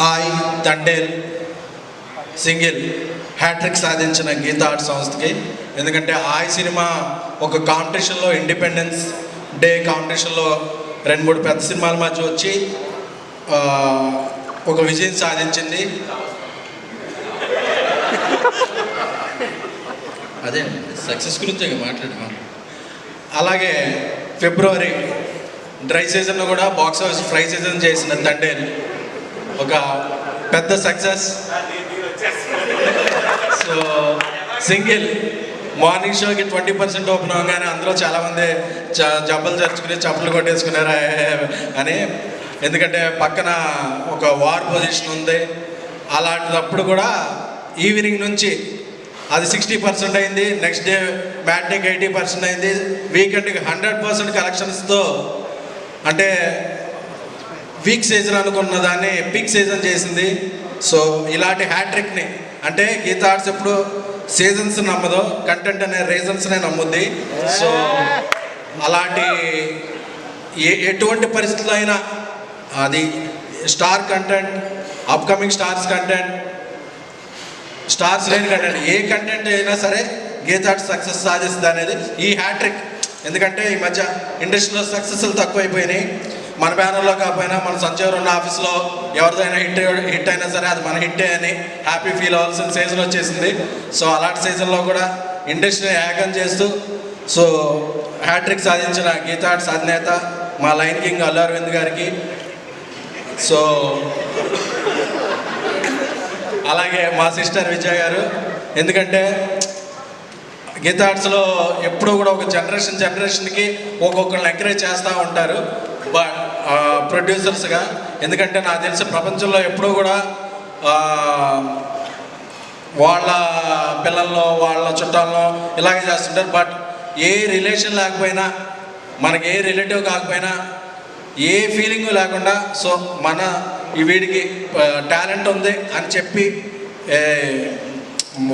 ఆయ్ Thandel single hat trick సాధించిన Gita art సంస్థకి. ఎందుకంటే ఆయ్ సినిమా ఒక కాంపిటీషన్లో, ఇండిపెండెన్స్ డే కాంపిటీషన్లో 2-3 పెద్ద సినిమాల మధ్య వచ్చి ఒక విజయం సాధించింది. అదే సక్సెస్ గురించి మాట్లాడాం. అలాగే ఫిబ్రవరి డ్రై సీజన్లో కూడా బాక్స్ ఆఫీస్ ఫ్రై సీజన్ చేసిన తండేల్ ఒక పెద్ద సక్సెస్. సో సింగిల్ మార్నింగ్ షోకి 20% ఓపెన్ అవగానే అందరూ చాలామంది జబ్బలు తెరుచుకుని చప్పులు కొట్టేసుకున్నారు అని. ఎందుకంటే పక్కన ఒక వార్ పొజిషన్ ఉంది. అలాంటప్పుడు కూడా ఈవినింగ్ నుంచి అది 60% అయింది, నెక్స్ట్ డే మ్యాట్నిక్ 80% అయింది, వీకెండ్కి 100% కలెక్షన్స్తో, అంటే వీక్ సీజన్ అనుకున్న దాన్ని పీక్ సీజన్ చేసింది. సో ఇలాంటి హ్యాట్రిక్ని, అంటే గీతా ఆర్ట్స్ ఎప్పుడు సీజన్స్ నమ్మదు, కంటెంట్ అనే రీజన్స్నే నమ్ముద్ది. సో అలాంటి ఎటువంటి పరిస్థితుల్లో అయినా అది star content, upcoming stars content, stars లేని కంటెంట్, ఏ కంటెంట్ అయినా సరే గీతా ఆర్ట్స్ సక్సెస్ సాధిస్తుంది అనేది ఈ హ్యాట్రిక్. ఎందుకంటే ఈ మధ్య ఇండస్ట్రీలో సక్సెస్లు తక్కువైపోయినాయి. మన బ్యానర్లో కాకపోయినా మన సంజయ్ ఉన్న ఆఫీస్లో ఎవరిదైనా హిట్ అయినా సరే అది మన హిట్టే అని హ్యాపీ ఫీల్ అవ్వాల్సిన సీజన్ వచ్చేసింది. సో అలాంటి సీజన్లో కూడా ఇండస్ట్రీని ఏకం చేస్తూ సో హ్యాట్రిక్ సాధించిన గీతా ఆర్ట్స్ అధినేత మా లైన్ కింగ్ అల్లు అరవింద్ గారికి, సో అలాగే మా సిస్టర్ విజయ్ గారు. ఎందుకంటే గీతా ఆర్ట్స్లో ఎప్పుడూ కూడా ఒక జనరేషన్కి ఒక్కొక్కరిని ఎంకరేజ్ చేస్తూ ఉంటారు ప్రొడ్యూసర్స్గా. ఎందుకంటే నాకు తెలిసి ప్రపంచంలో ఎప్పుడూ కూడా వాళ్ళ పిల్లల్లో వాళ్ళ చుట్టాల్లో ఇలాగే చేస్తుంటారు. బట్ ఏ రిలేషన్ లేకపోయినా, మనకి ఏ రిలేటివ్ కాకపోయినా, ఏ ఫీలింగు లేకుండా సో మన ఈ వీడికి టాలెంట్ ఉంది అని చెప్పి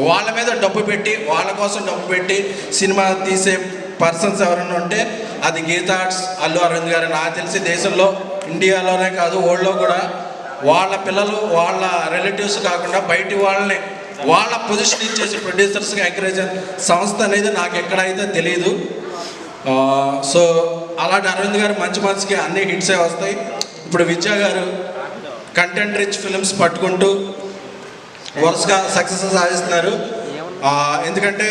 వాళ్ళ మీద డబ్బు పెట్టి, వాళ్ళ కోసం డబ్బు పెట్టి సినిమా తీసే పర్సన్స్ ఎవరైనా ఉంటే అది గీతా ఆర్ట్స్ అల్లు అరవింద్ గారు. నాకు తెలిసి దేశంలో, ఇండియాలోనే కాదు వరల్డ్లో కూడా వాళ్ళ పిల్లలు వాళ్ళ రిలేటివ్స్ కాకుండా బయటి వాళ్ళని వాళ్ళ పొజిషన్ ఇచ్చేసి ప్రొడ్యూసర్స్గా ఎంకరేజ్ సంస్థ అనేది నాకు ఎక్కడైతే తెలియదు. సో అలాంటి అరవింద్ గారు మంచి మంచికి అన్ని హిట్సే వస్తాయి. ఇప్పుడు విద్యా గారు కంటెంట్ రిచ్ ఫిల్మ్స్ పట్టుకుంటూ వరుసగా సక్సెస్ సాధిస్తున్నారు. ఎందుకంటే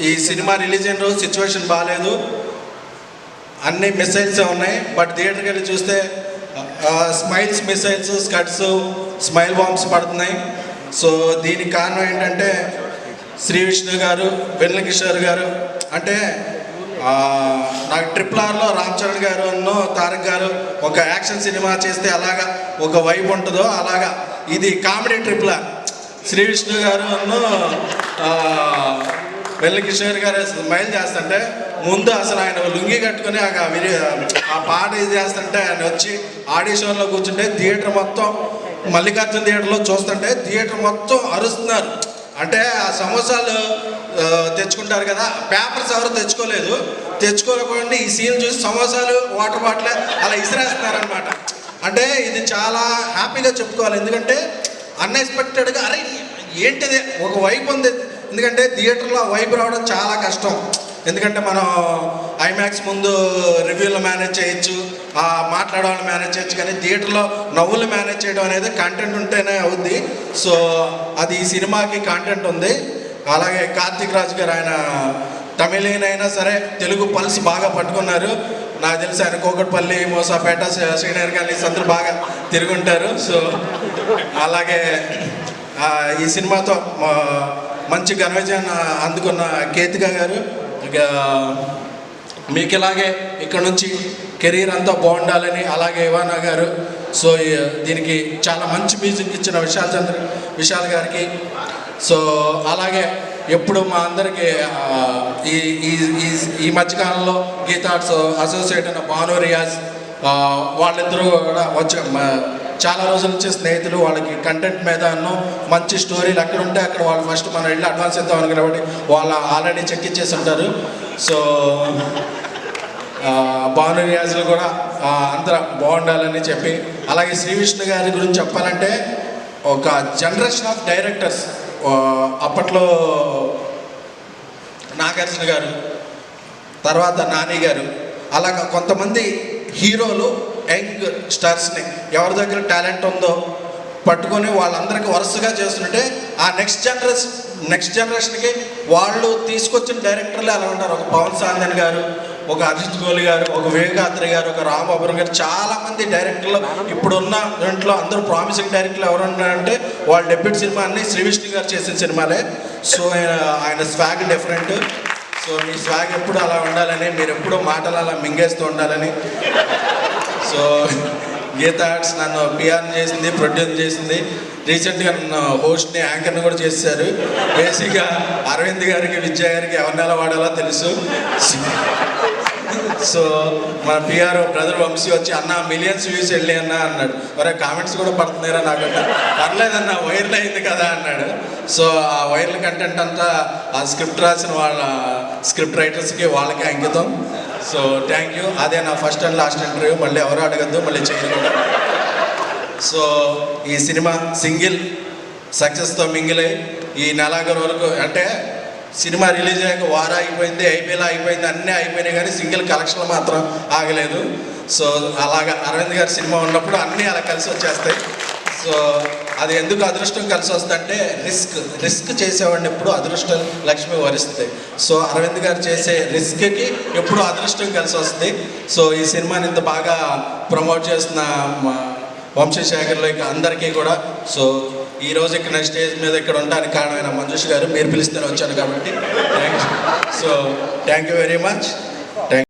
ఈ సినిమా రిలీజ్ అయిన రోజు సిచ్యువేషన్ బాగాలేదు, అన్ని మిసైల్స్ ఉన్నాయి. బట్ థియేటర్కి వెళ్ళి చూస్తే smiles missiles, scuds, smile bombs పడుతున్నాయి. సో దీనికి కారణం ఏంటంటే శ్రీ విష్ణు గారు, వెన్నెల కిషోర్ గారు. అంటే నాకు RRRలో రామ్ చరణ్ గారు తారక్ గారు ఒక యాక్షన్ సినిమా చేస్తే అలాగా ఒక వైబ్ ఉంటుందో అలాగా ఇది కామెడీ RRR. శ్రీ విష్ణు గారు వెన్నెల కిషోర్ గారు స్మైల్ చేస్తుంటే ముందు అసలు ఆయన లుంగి కట్టుకుని ఆ పాట ఇది చేస్తుంటే ఆయన వచ్చి ఆడిషన్లో కూర్చుంటే థియేటర్ మొత్తం, మల్లికార్జున థియేటర్లో చూస్తుంటే థియేటర్ మొత్తం అరుస్తున్నారు. అంటే ఆ సమోసాలు తెచ్చుకుంటారు కదా, పేపర్స్ ఎవరు తెచ్చుకోలేకపోయింది ఈ సీన్ చూసి సమోసాలు, వాటర్ బాటిల్ అలా ఇసిరేస్తున్నారనమాట. అంటే ఇది చాలా హ్యాపీగా చెప్పుకోవాలి. ఎందుకంటే అన్ఎక్స్పెక్టెడ్గా అరే ఏంటిది ఒక వైబ్ ఉంది. ఎందుకంటే థియేటర్లో వైబ్ రావడం చాలా కష్టం. ఎందుకంటే మనం ఐమాక్స్ ముందు రివ్యూలు మేనేజ్ చేయొచ్చు, మాట్లాడవాళ్ళు మేనేజ్ చేయొచ్చు, కానీ థియేటర్లో నవ్వులు మేనేజ్ చేయడం అనేది కంటెంట్ ఉంటేనే అవుద్ది. సో అది ఈ సినిమాకి కంటెంట్ ఉంది. అలాగే కార్తీక్ రాజ్ గారు, ఆయన తమిళీన్ అయినా సరే తెలుగు పల్స్ బాగా పట్టుకున్నారు. నాకు తెలిసి ఆయన కోకట్పల్లి, మోసాపేట, శ్రీనగర్ కాలనీస్ అందరూ బాగా తిరుగుంటారు. సో అలాగే ఈ సినిమాతో మంచి ఘన విజయాన్ని అందుకున్న కేతిక గారు, ఇక మీకు ఇలాగే ఇక్కడ నుంచి కెరీర్ అంతా బాగుండాలని. అలాగే ఇవానా గారు, సో దీనికి చాలా మంచి మ్యూజిక్ ఇచ్చిన విశాల్ గారికి. సో అలాగే ఎప్పుడు మా అందరికీ ఈ మధ్యకాలంలో గీతా ఆర్ట్స్ అసోసియేట్ అయిన భాను రియాజ్, వాళ్ళిద్దరూ కూడా చాలా రోజుల నుంచి స్నేహితులు. వాళ్ళకి కంటెంట్ మీద మంచి స్టోరీలు ఎక్కడ ఉంటే అక్కడ వాళ్ళు ఫస్ట్ మనం వెళ్ళి అడ్వాన్స్ ఇద్దాం అనుకుని కాబట్టి వాళ్ళు ఆల్రెడీ చెక్ ఇచ్చేసి ఉంటారు. సో భాను రియాజులు కూడా అందరూ బాగుండాలని చెప్పి, అలాగే శ్రీ విష్ణు గారి గురించి చెప్పాలంటే ఒక జనరేషన్ ఆఫ్ డైరెక్టర్స్ అప్పట్లో నాగార్జున గారు, తర్వాత నాని గారు, అలాగా కొంతమంది హీరోలు యంగ్ స్టార్స్ని ఎవరి దగ్గర టాలెంట్ ఉందో పట్టుకొని వాళ్ళందరికీ వరుసగా చేస్తుంటే ఆ నెక్స్ట్ జనరేషన్కి వాళ్ళు తీసుకొచ్చిన డైరెక్టర్లు అలా ఉంటారు. ఒక పవన్ సాందన్ గారు, ఒక అజిత్ కోహ్లీ గారు, ఒక వివేకాత్రి గారు, ఒక రామ్ బాబు గారు, చాలామంది డైరెక్టర్లు ఇప్పుడున్న దాంట్లో అందరూ ప్రామిసింగ్ డైరెక్టర్లు ఎవరు ఉన్నారంటే వాళ్ళ డెబ్యూట్ సినిమా అన్ని శ్రీ విష్ణు గారు చేసిన సినిమాలే. సో ఆయన స్వాగ్ డిఫరెంట్. సో మీ స్వాగ్ ఎప్పుడు అలా ఉండాలని, మీరు ఎప్పుడూ మాటలు అలా మింగేస్తూ ఉండాలని. సో గీతా ఆర్ట్స్ నన్ను పిఆర్ చేసింది, ప్రొడ్యూస్ చేసింది, రీసెంట్గా నన్ను హోస్ట్ని యాంకర్ని కూడా చేశారు. బేసిక్గా అరవింద్ గారికి, విద్యా గారికి ఎవరిని ఎలా వాడాలో తెలుసు. సో మన పిఆర్ బ్రదర్ వంశీ వచ్చి అన్న మిలియన్స్ వ్యూస్ వెళ్ళి అన్న అన్నాడు. మరి కామెంట్స్ కూడా పడుతున్నారా నాకంటే, పర్లేదన్న వైరల్ అయింది కదా అన్నాడు. సో ఆ వైరల్ కంటెంట్ అంతా ఆ స్క్రిప్ట్ రాసిన వాళ్ళ స్క్రిప్ట్ రైటర్స్కి వాళ్ళకి అంకితం. So thank you. అదే నా ఫస్ట్ అండ్ లాస్ట్ ఇంటర్వ్యూ, మళ్ళీ ఎవరు అడగద్దు, మళ్ళీ చేయకూడదు. సో ఈ సినిమా సింగిల్ సక్సెస్తో మింగిలై ఈ నెలాఖరు వరకు, అంటే సినిమా రిలీజ్ అయ్యాక వారం అయిపోయింది, ఐపీఎల్ అయిపోయింది, అన్నీ అయిపోయినాయి, కానీ సింగిల్ కలెక్షన్లు మాత్రం ఆగలేదు. సో అలాగా అరవింద్ గారి సినిమా ఉన్నప్పుడు అన్నీ అలా కలిసి వచ్చేస్తాయి. సో అది ఎందుకు అదృష్టం కలిసి వస్తుందంటే రిస్క్ చేసేవాడిని ఎప్పుడు అదృష్టం లక్ష్మి వరిస్తుంది. సో అరవింద్ గారు చేసే రిస్క్కి ఎప్పుడు అదృష్టం కలిసి వస్తుంది. సో ఈ సినిమాని ఇంత బాగా ప్రమోట్ చేస్తున్న వంశశేఖర్లకి అందరికీ కూడా, సో ఈరోజు ఇక్కడ స్టేజ్ మీద ఇక్కడ ఉండడానికి కారణమైన మంజుష్ గారు, మీరు పిలిస్తేనే వచ్చాను కాబట్టి thank you. So thank you very much.